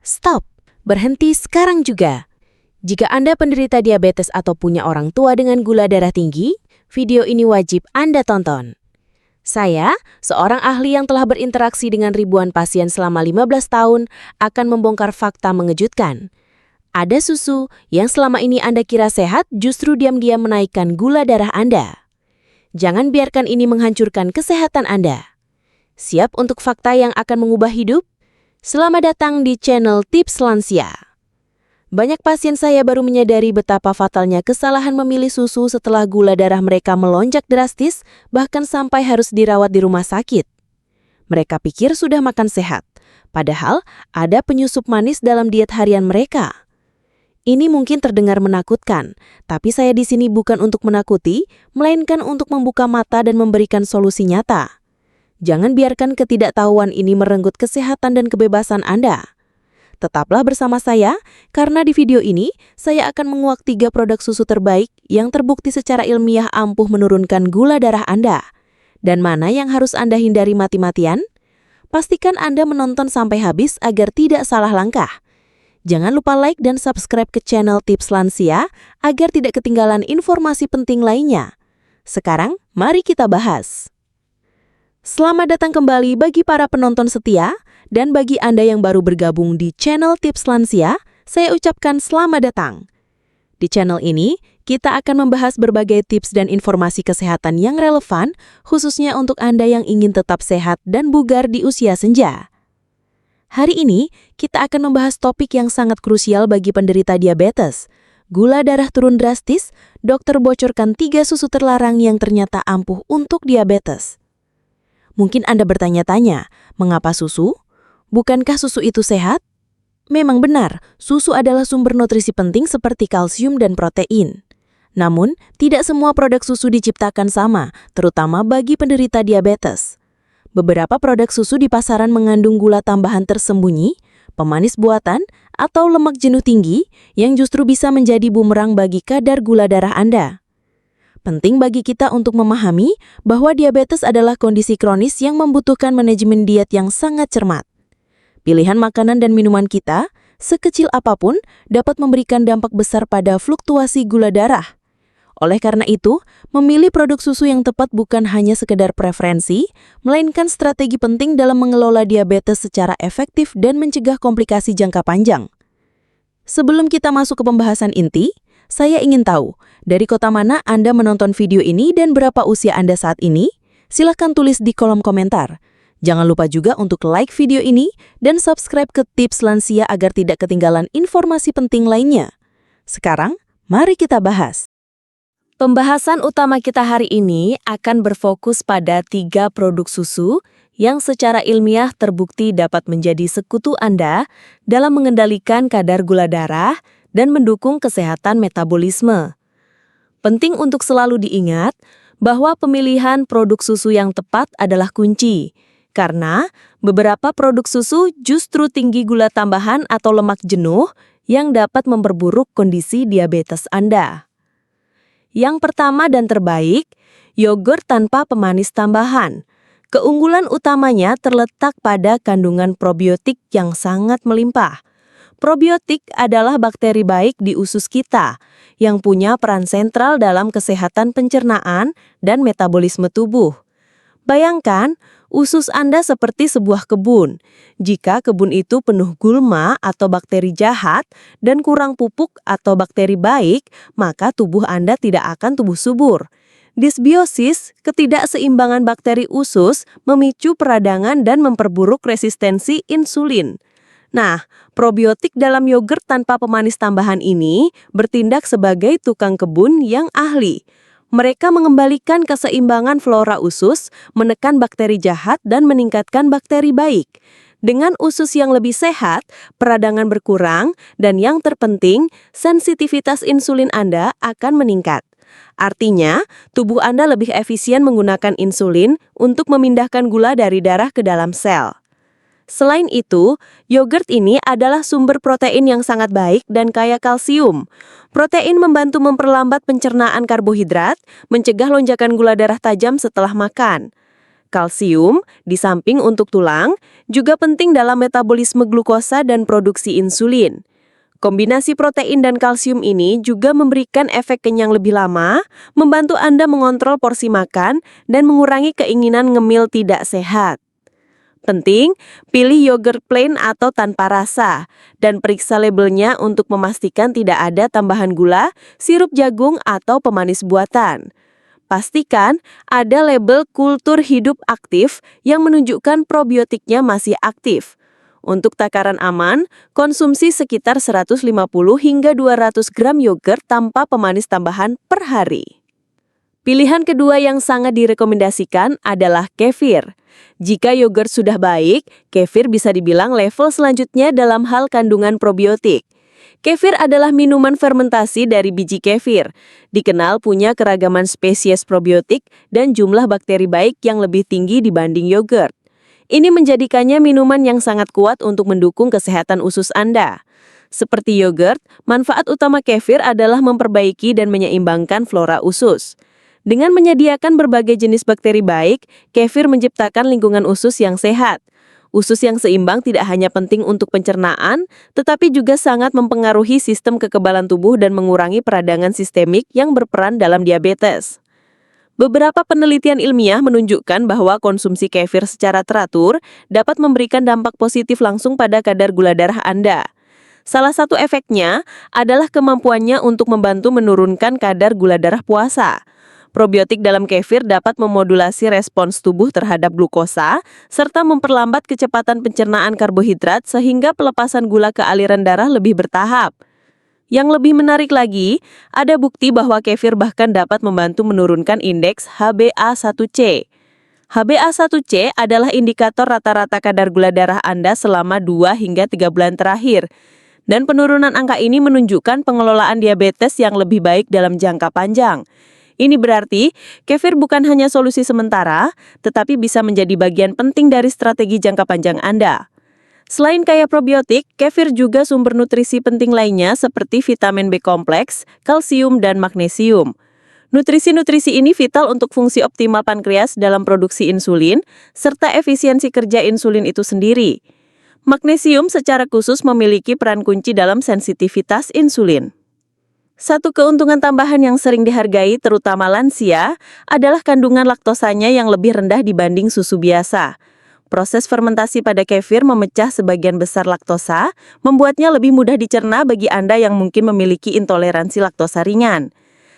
Stop! Berhenti sekarang juga. Jika Anda penderita diabetes atau punya orang tua dengan gula darah tinggi, video ini wajib Anda tonton. Saya, seorang ahli yang telah berinteraksi dengan ribuan pasien selama 15 tahun, akan membongkar fakta mengejutkan. Ada susu yang selama ini Anda kira sehat justru diam-diam menaikkan gula darah Anda. Jangan biarkan ini menghancurkan kesehatan Anda. Siap untuk fakta yang akan mengubah hidup? Selamat datang di channel Tips Lansia. Banyak pasien saya baru menyadari betapa fatalnya kesalahan memilih susu setelah gula darah mereka melonjak drastis, bahkan sampai harus dirawat di rumah sakit. Mereka pikir sudah makan sehat, padahal ada penyusup manis dalam diet harian mereka. Ini mungkin terdengar menakutkan, tapi saya di sini bukan untuk menakuti, melainkan untuk membuka mata dan memberikan solusi nyata. Jangan biarkan ketidaktahuan ini merenggut kesehatan dan kebebasan Anda. Tetaplah bersama saya, karena di video ini, saya akan menguak 3 produk susu terbaik yang terbukti secara ilmiah ampuh menurunkan gula darah Anda. Dan mana yang harus Anda hindari mati-matian? Pastikan Anda menonton sampai habis agar tidak salah langkah. Jangan lupa like dan subscribe ke channel Tips Lansia agar tidak ketinggalan informasi penting lainnya. Sekarang, mari kita bahas. Selamat datang kembali bagi para penonton setia, dan bagi Anda yang baru bergabung di channel Tips Lansia, saya ucapkan selamat datang. Di channel ini, kita akan membahas berbagai tips dan informasi kesehatan yang relevan, khususnya untuk Anda yang ingin tetap sehat dan bugar di usia senja. Hari ini, kita akan membahas topik yang sangat krusial bagi penderita diabetes. Gula darah turun drastis, dokter bocorkan 3 susu terlarang yang ternyata ampuh untuk diabetes. Mungkin Anda bertanya-tanya, mengapa susu? Bukankah susu itu sehat? Memang benar, susu adalah sumber nutrisi penting seperti kalsium dan protein. Namun, tidak semua produk susu diciptakan sama, terutama bagi penderita diabetes. Beberapa produk susu di pasaran mengandung gula tambahan tersembunyi, pemanis buatan, atau lemak jenuh tinggi yang justru bisa menjadi bumerang bagi kadar gula darah Anda. Penting bagi kita untuk memahami bahwa diabetes adalah kondisi kronis yang membutuhkan manajemen diet yang sangat cermat. Pilihan makanan dan minuman kita, sekecil apapun, dapat memberikan dampak besar pada fluktuasi gula darah. Oleh karena itu, memilih produk susu yang tepat bukan hanya sekedar preferensi, melainkan strategi penting dalam mengelola diabetes secara efektif dan mencegah komplikasi jangka panjang. Sebelum kita masuk ke pembahasan inti, saya ingin tahu, dari kota mana Anda menonton video ini dan berapa usia Anda saat ini? Silahkan tulis di kolom komentar. Jangan lupa juga untuk like video ini dan subscribe ke Tips Lansia agar tidak ketinggalan informasi penting lainnya. Sekarang, mari kita bahas. Pembahasan utama kita hari ini akan berfokus pada 3 produk susu yang secara ilmiah terbukti dapat menjadi sekutu Anda dalam mengendalikan kadar gula darah dan mendukung kesehatan metabolisme. Penting untuk selalu diingat bahwa pemilihan produk susu yang tepat adalah kunci, karena beberapa produk susu justru tinggi gula tambahan atau lemak jenuh yang dapat memperburuk kondisi diabetes Anda. Yang pertama dan terbaik, yogurt tanpa pemanis tambahan. Keunggulan utamanya terletak pada kandungan probiotik yang sangat melimpah. Probiotik adalah bakteri baik di usus kita, yang punya peran sentral dalam kesehatan pencernaan dan metabolisme tubuh. Bayangkan, usus Anda seperti sebuah kebun. Jika kebun itu penuh gulma atau bakteri jahat dan kurang pupuk atau bakteri baik, maka tubuh Anda tidak akan tumbuh subur. Disbiosis, ketidakseimbangan bakteri usus, memicu peradangan dan memperburuk resistensi insulin. Nah, probiotik dalam yogurt tanpa pemanis tambahan ini bertindak sebagai tukang kebun yang ahli. Mereka mengembalikan keseimbangan flora usus, menekan bakteri jahat, dan meningkatkan bakteri baik. Dengan usus yang lebih sehat, peradangan berkurang, dan yang terpenting, sensitivitas insulin Anda akan meningkat. Artinya, tubuh Anda lebih efisien menggunakan insulin untuk memindahkan gula dari darah ke dalam sel. Selain itu, yogurt ini adalah sumber protein yang sangat baik dan kaya kalsium. Protein membantu memperlambat pencernaan karbohidrat, mencegah lonjakan gula darah tajam setelah makan. Kalsium, di samping untuk tulang, juga penting dalam metabolisme glukosa dan produksi insulin. Kombinasi protein dan kalsium ini juga memberikan efek kenyang lebih lama, membantu Anda mengontrol porsi makan, dan mengurangi keinginan ngemil tidak sehat. Penting, pilih yogurt plain atau tanpa rasa, dan periksa labelnya untuk memastikan tidak ada tambahan gula, sirup jagung, atau pemanis buatan. Pastikan ada label kultur hidup aktif yang menunjukkan probiotiknya masih aktif. Untuk takaran aman, konsumsi sekitar 150 hingga 200 gram yogurt tanpa pemanis tambahan per hari. Pilihan kedua yang sangat direkomendasikan adalah kefir. Jika yogurt sudah baik, kefir bisa dibilang level selanjutnya dalam hal kandungan probiotik. Kefir adalah minuman fermentasi dari biji kefir. Dikenal punya keragaman spesies probiotik dan jumlah bakteri baik yang lebih tinggi dibanding yogurt. Ini menjadikannya minuman yang sangat kuat untuk mendukung kesehatan usus Anda. Seperti yogurt, manfaat utama kefir adalah memperbaiki dan menyeimbangkan flora usus. Dengan menyediakan berbagai jenis bakteri baik, kefir menciptakan lingkungan usus yang sehat. Usus yang seimbang tidak hanya penting untuk pencernaan, tetapi juga sangat mempengaruhi sistem kekebalan tubuh dan mengurangi peradangan sistemik yang berperan dalam diabetes. Beberapa penelitian ilmiah menunjukkan bahwa konsumsi kefir secara teratur dapat memberikan dampak positif langsung pada kadar gula darah Anda. Salah satu efeknya adalah kemampuannya untuk membantu menurunkan kadar gula darah puasa. Probiotik dalam kefir dapat memodulasi respons tubuh terhadap glukosa, serta memperlambat kecepatan pencernaan karbohidrat sehingga pelepasan gula ke aliran darah lebih bertahap. Yang lebih menarik lagi, ada bukti bahwa kefir bahkan dapat membantu menurunkan indeks HbA1c. HbA1c adalah indikator rata-rata kadar gula darah Anda selama 2 hingga 3 bulan terakhir. Dan penurunan angka ini menunjukkan pengelolaan diabetes yang lebih baik dalam jangka panjang. Ini berarti, kefir bukan hanya solusi sementara, tetapi bisa menjadi bagian penting dari strategi jangka panjang Anda. Selain kaya probiotik, kefir juga sumber nutrisi penting lainnya seperti vitamin B kompleks, kalsium, dan magnesium. Nutrisi-nutrisi ini vital untuk fungsi optimal pankreas dalam produksi insulin, serta efisiensi kerja insulin itu sendiri. Magnesium secara khusus memiliki peran kunci dalam sensitivitas insulin. Satu keuntungan tambahan yang sering dihargai, terutama lansia, adalah kandungan laktosanya yang lebih rendah dibanding susu biasa. Proses fermentasi pada kefir memecah sebagian besar laktosa, membuatnya lebih mudah dicerna bagi Anda yang mungkin memiliki intoleransi laktosa ringan.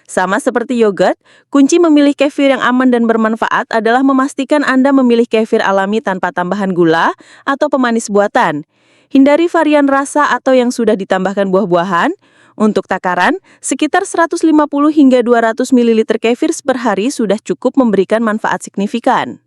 Sama seperti yogurt, kunci memilih kefir yang aman dan bermanfaat adalah memastikan Anda memilih kefir alami tanpa tambahan gula atau pemanis buatan. Hindari varian rasa atau yang sudah ditambahkan buah-buahan. Untuk takaran, sekitar 150 hingga 200 ml kefir per hari sudah cukup memberikan manfaat signifikan.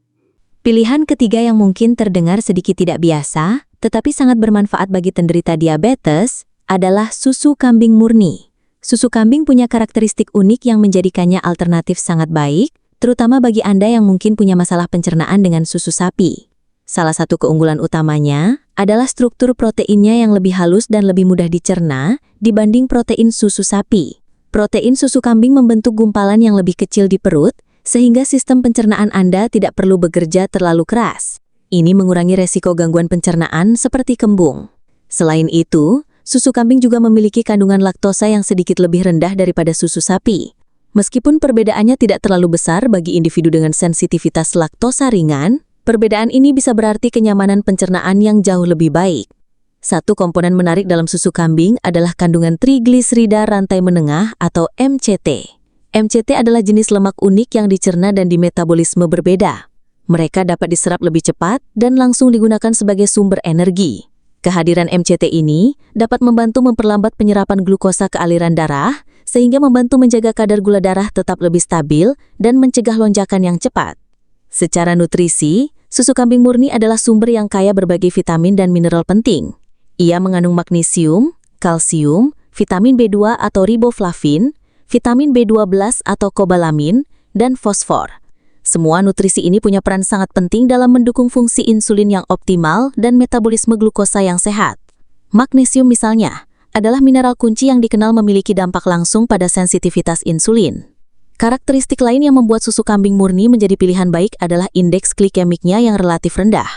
Pilihan ketiga yang mungkin terdengar sedikit tidak biasa, tetapi sangat bermanfaat bagi penderita diabetes, adalah susu kambing murni. Susu kambing punya karakteristik unik yang menjadikannya alternatif sangat baik, terutama bagi Anda yang mungkin punya masalah pencernaan dengan susu sapi. Salah satu keunggulan utamanya adalah struktur proteinnya yang lebih halus dan lebih mudah dicerna dibanding protein susu sapi. Protein susu kambing membentuk gumpalan yang lebih kecil di perut, sehingga sistem pencernaan Anda tidak perlu bekerja terlalu keras. Ini mengurangi resiko gangguan pencernaan seperti kembung. Selain itu, susu kambing juga memiliki kandungan laktosa yang sedikit lebih rendah daripada susu sapi. Meskipun perbedaannya tidak terlalu besar bagi individu dengan sensitivitas laktosa ringan, perbedaan ini bisa berarti kenyamanan pencernaan yang jauh lebih baik. Satu komponen menarik dalam susu kambing adalah kandungan trigliserida rantai menengah atau MCT. MCT adalah jenis lemak unik yang dicerna dan dimetabolisme berbeda. Mereka dapat diserap lebih cepat dan langsung digunakan sebagai sumber energi. Kehadiran MCT ini dapat membantu memperlambat penyerapan glukosa ke aliran darah, sehingga membantu menjaga kadar gula darah tetap lebih stabil dan mencegah lonjakan yang cepat. Secara nutrisi, susu kambing murni adalah sumber yang kaya berbagai vitamin dan mineral penting. Ia mengandung magnesium, kalsium, vitamin B2 atau riboflavin, vitamin B12 atau kobalamin, dan fosfor. Semua nutrisi ini punya peran sangat penting dalam mendukung fungsi insulin yang optimal dan metabolisme glukosa yang sehat. Magnesium misalnya, adalah mineral kunci yang dikenal memiliki dampak langsung pada sensitivitas insulin. Karakteristik lain yang membuat susu kambing murni menjadi pilihan baik adalah indeks glikemiknya yang relatif rendah.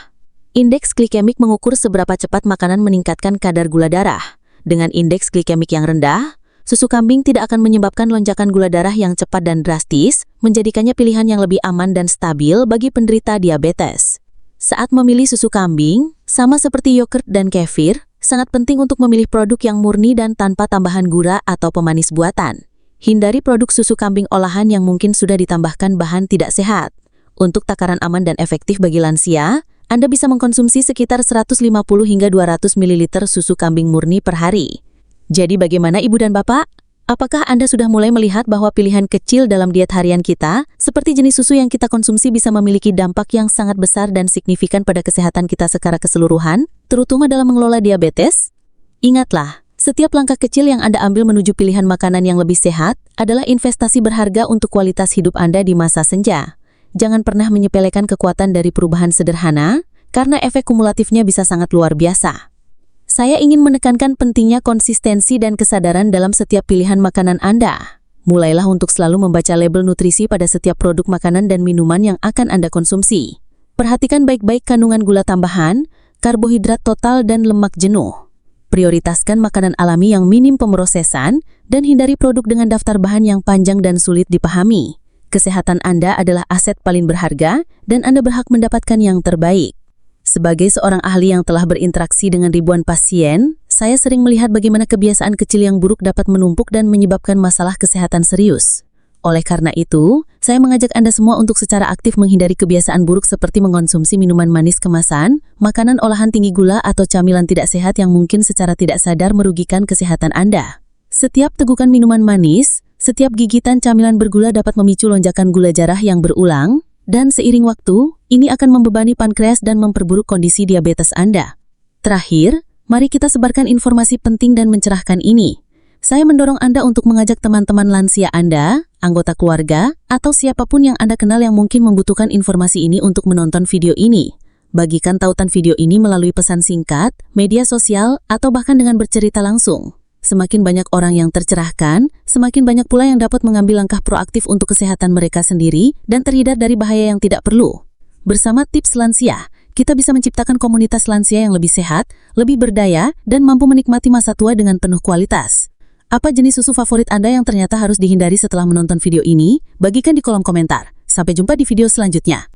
Indeks glikemik mengukur seberapa cepat makanan meningkatkan kadar gula darah. Dengan indeks glikemik yang rendah, susu kambing tidak akan menyebabkan lonjakan gula darah yang cepat dan drastis, menjadikannya pilihan yang lebih aman dan stabil bagi penderita diabetes. Saat memilih susu kambing, sama seperti yogurt dan kefir, sangat penting untuk memilih produk yang murni dan tanpa tambahan gula atau pemanis buatan. Hindari produk susu kambing olahan yang mungkin sudah ditambahkan bahan tidak sehat. Untuk takaran aman dan efektif bagi lansia, Anda bisa mengkonsumsi sekitar 150 hingga 200 ml susu kambing murni per hari. Jadi bagaimana Ibu dan Bapak? Apakah Anda sudah mulai melihat bahwa pilihan kecil dalam diet harian kita, seperti jenis susu yang kita konsumsi bisa memiliki dampak yang sangat besar dan signifikan pada kesehatan kita secara keseluruhan, terutama dalam mengelola diabetes? Ingatlah, setiap langkah kecil yang Anda ambil menuju pilihan makanan yang lebih sehat adalah investasi berharga untuk kualitas hidup Anda di masa senja. Jangan pernah menyepelekan kekuatan dari perubahan sederhana, karena efek kumulatifnya bisa sangat luar biasa. Saya ingin menekankan pentingnya konsistensi dan kesadaran dalam setiap pilihan makanan Anda. Mulailah untuk selalu membaca label nutrisi pada setiap produk makanan dan minuman yang akan Anda konsumsi. Perhatikan baik-baik kandungan gula tambahan, karbohidrat total, dan lemak jenuh. Prioritaskan makanan alami yang minim pemrosesan, dan hindari produk dengan daftar bahan yang panjang dan sulit dipahami. Kesehatan Anda adalah aset paling berharga, dan Anda berhak mendapatkan yang terbaik. Sebagai seorang ahli yang telah berinteraksi dengan ribuan pasien, saya sering melihat bagaimana kebiasaan kecil yang buruk dapat menumpuk dan menyebabkan masalah kesehatan serius. Oleh karena itu, saya mengajak Anda semua untuk secara aktif menghindari kebiasaan buruk seperti mengkonsumsi minuman manis kemasan, makanan olahan tinggi gula atau camilan tidak sehat yang mungkin secara tidak sadar merugikan kesehatan Anda. Setiap tegukan minuman manis, setiap gigitan camilan bergula dapat memicu lonjakan gula darah yang berulang, dan seiring waktu, ini akan membebani pankreas dan memperburuk kondisi diabetes Anda. Terakhir, mari kita sebarkan informasi penting dan mencerahkan ini. Saya mendorong Anda untuk mengajak teman-teman lansia Anda, anggota keluarga, atau siapapun yang Anda kenal yang mungkin membutuhkan informasi ini untuk menonton video ini. Bagikan tautan video ini melalui pesan singkat, media sosial, atau bahkan dengan bercerita langsung. Semakin banyak orang yang tercerahkan, semakin banyak pula yang dapat mengambil langkah proaktif untuk kesehatan mereka sendiri dan terhindar dari bahaya yang tidak perlu. Bersama Tips Lansia, kita bisa menciptakan komunitas lansia yang lebih sehat, lebih berdaya, dan mampu menikmati masa tua dengan penuh kualitas. Apa jenis susu favorit Anda yang ternyata harus dihindari setelah menonton video ini? Bagikan di kolom komentar. Sampai jumpa di video selanjutnya.